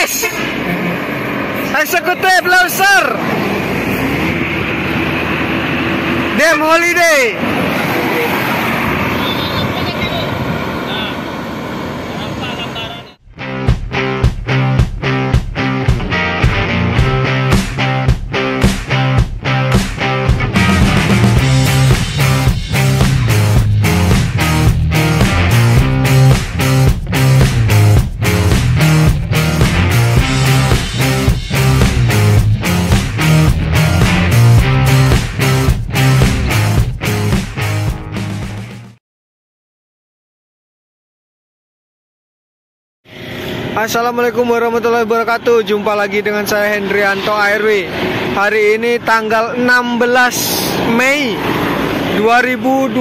Yes! Eksekutif Loser Dem Holiday. Assalamualaikum warahmatullahi wabarakatuh. Jumpa lagi dengan saya Hendrianto ARW. Hari ini tanggal 16 Mei 2022.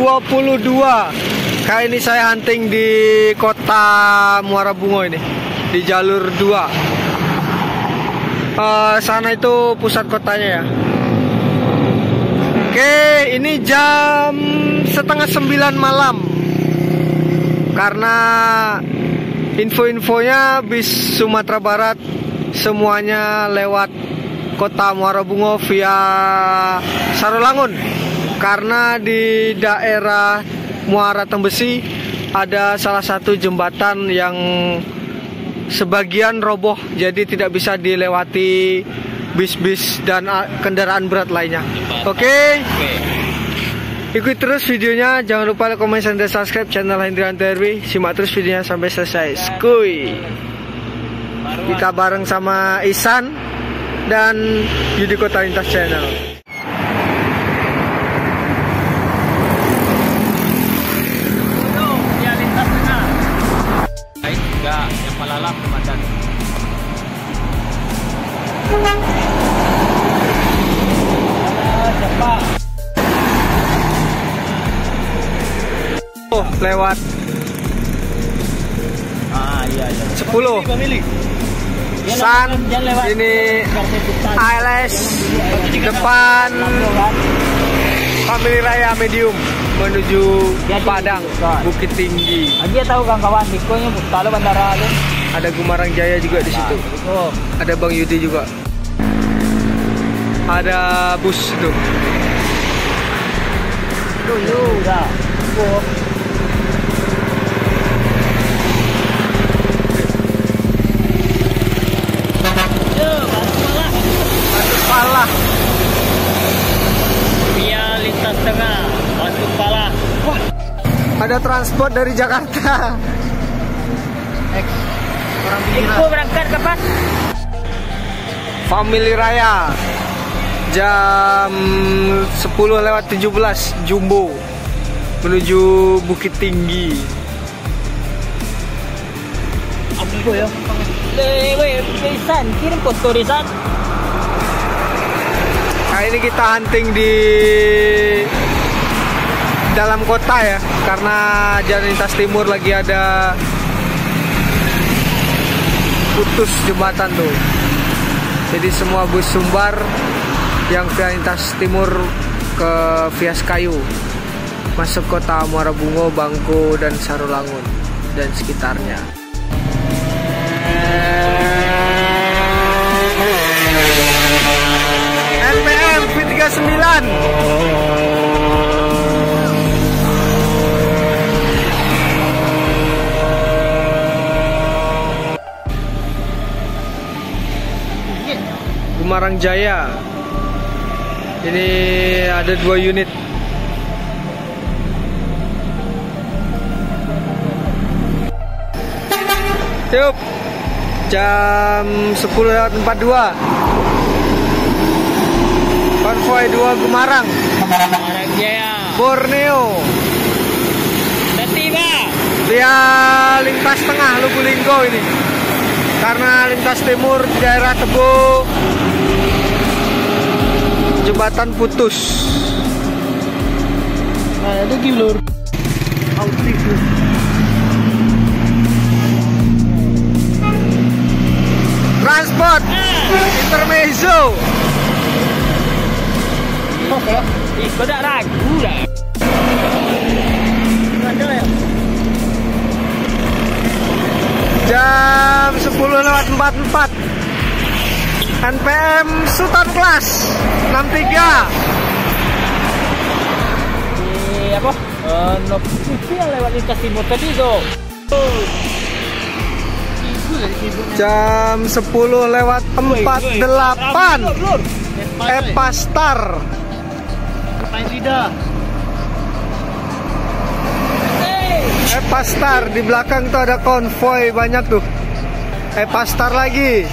Kali ini saya hunting di kota Muara Bungo ini, di jalur 2. Sana itu pusat kotanya ya. Oke, ini jam setengah 9 malam. Karena info-infonya bis Sumatera Barat semuanya lewat kota Muara Bungo via Sarolangun. Karena di daerah Muara Tembesi ada salah satu jembatan yang sebagian roboh, jadi tidak bisa dilewati bis-bis dan kendaraan berat lainnya. Oke. Ikuti terus videonya, jangan lupa like, comment, dan subscribe channel Hendrianto ARW. Simak terus videonya sampai selesai. Skuy. Kita bareng sama Ihsan dan Yudi Kota Lintas Channel. Dia lintas tengah. Baik juga yang malam kemadan. Cepat. Lewat Iya. 10 San ini ALS depan Family Raya Medium menuju Padang Bukit Tinggi. Dia tahu kawan-kawan Dikonya kalau bandara ada. Ada Gumarang Jaya juga di situ. Ada Bang Yudi juga. Ada bus tuh. Udah. Palah. Dia lintas tengah, Batu Palah. Wah, ada transport dari Jakarta. Orang Iko berangkat kapan? Family Raya jam 10:17 Jumbo menuju Bukit Tinggi. Apa ya? San, kirim foto di San. Kali ini kita hunting di dalam kota ya, karena Jalan Lintas Timur lagi ada putus jembatan tuh. Jadi semua bus Sumbar yang via Lintas Timur ke via Kayu masuk kota Muara Bungo, Bangko, dan Sarolangun dan sekitarnya. NPM V39. Gumarang Jaya. Ini ada 2 unit. Yup. Jam 10:42. Konvoy 2 Gumarang. Gumarang Jaya. Borneo. Sudah tiba. Dia lintas tengah Lubulinggo ini. Karena lintas timur di daerah Tebo jembatan putus. Nah, ada gilur. Transport intermezzo. Kau tak ragu dah. Jam 10:58 lewat 44. NPM Sultan Class 63. Apa? Notifikasi yang lewat lintas timur tadi tuh. Jam 10 lewat 48. Epastar. Epastar di belakang tuh ada konvoy banyak tuh. Epastar lagi.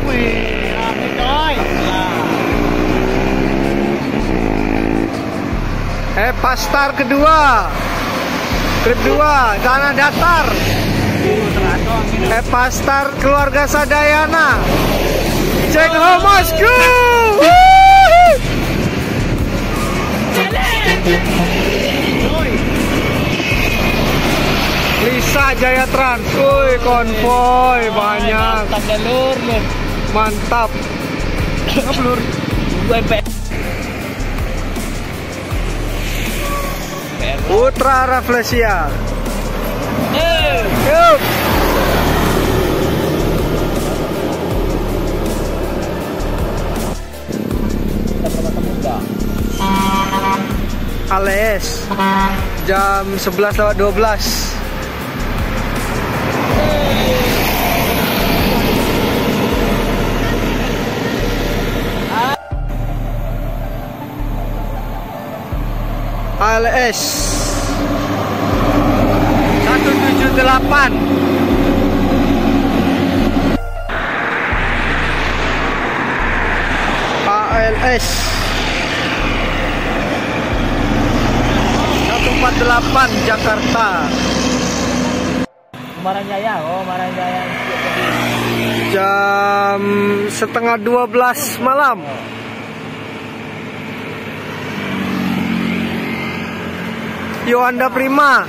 Wih, rame coy. Epastar kedua. Tanah datar. Epastar keluarga Sadayana. Ceng Homosku. Lisa Jaya Trans. Woi, konvoy banyak. Mantap. Lur. Putra Rafflesia. Yuk. Ales. Jam 11 lewat 12. ALS 178. ALS 148 Jakarta. Maranjaya, Maranjaya. Jam setengah 12 malam. Yohanda Prima.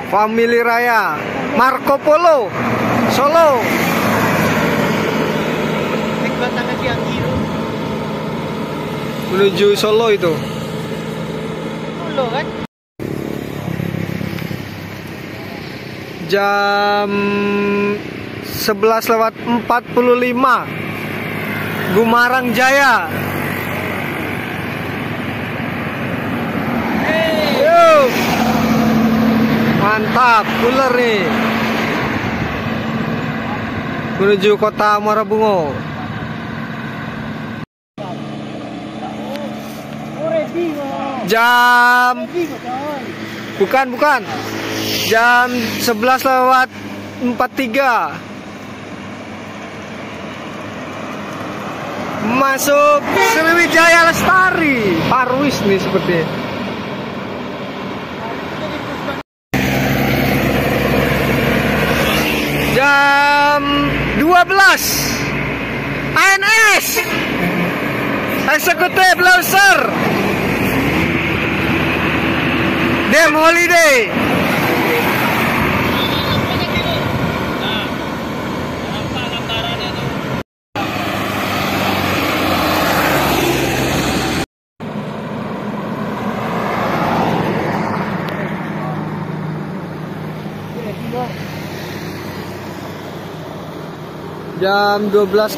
Family Raya. Marco Polo Solo. Menuju Solo itu. Solo kan? Jam 11 lewat 45. Gumarang Jaya. Yuk. Mantap, cooler nih. Menuju kota Muara Bungo. Jam bukan. Jam 11 lewat 43. Masuk Sriwijaya Lestari. Parwis nih seperti. Jam 12. ANS Eksekutif Loser Dem Holiday. Jam 12.07.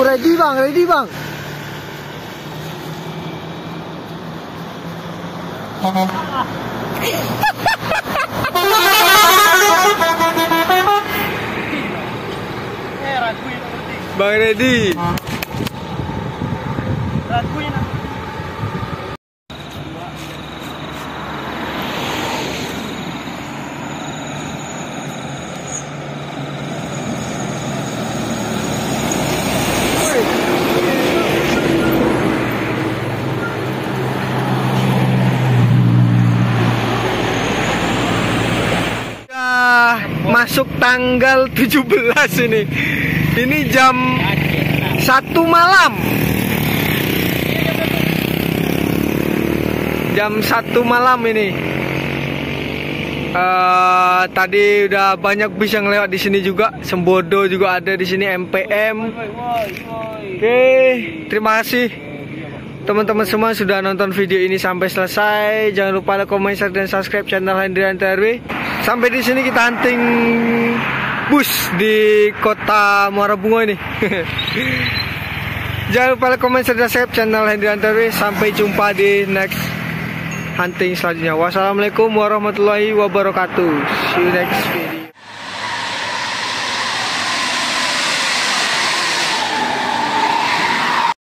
Ready bang. Bang ready. Masuk tanggal 17 ini. Ini jam 1 malam. Jam 1 malam ini. Tadi udah banyak bis yang lewat di sini juga. Sembodo juga ada di sini, MPM. Oke, terima kasih teman-teman semua sudah nonton video ini sampai selesai. Jangan lupa like, comment, share, dan subscribe channel Hendrian TRW. Sampai di sini kita hunting bus di kota Muara Bungo ini. Jangan lupa like, comment, share, dan subscribe channel Hendrian TRW. Sampai jumpa di next hunting selanjutnya. Wassalamualaikum warahmatullahi wabarakatuh. See you next video.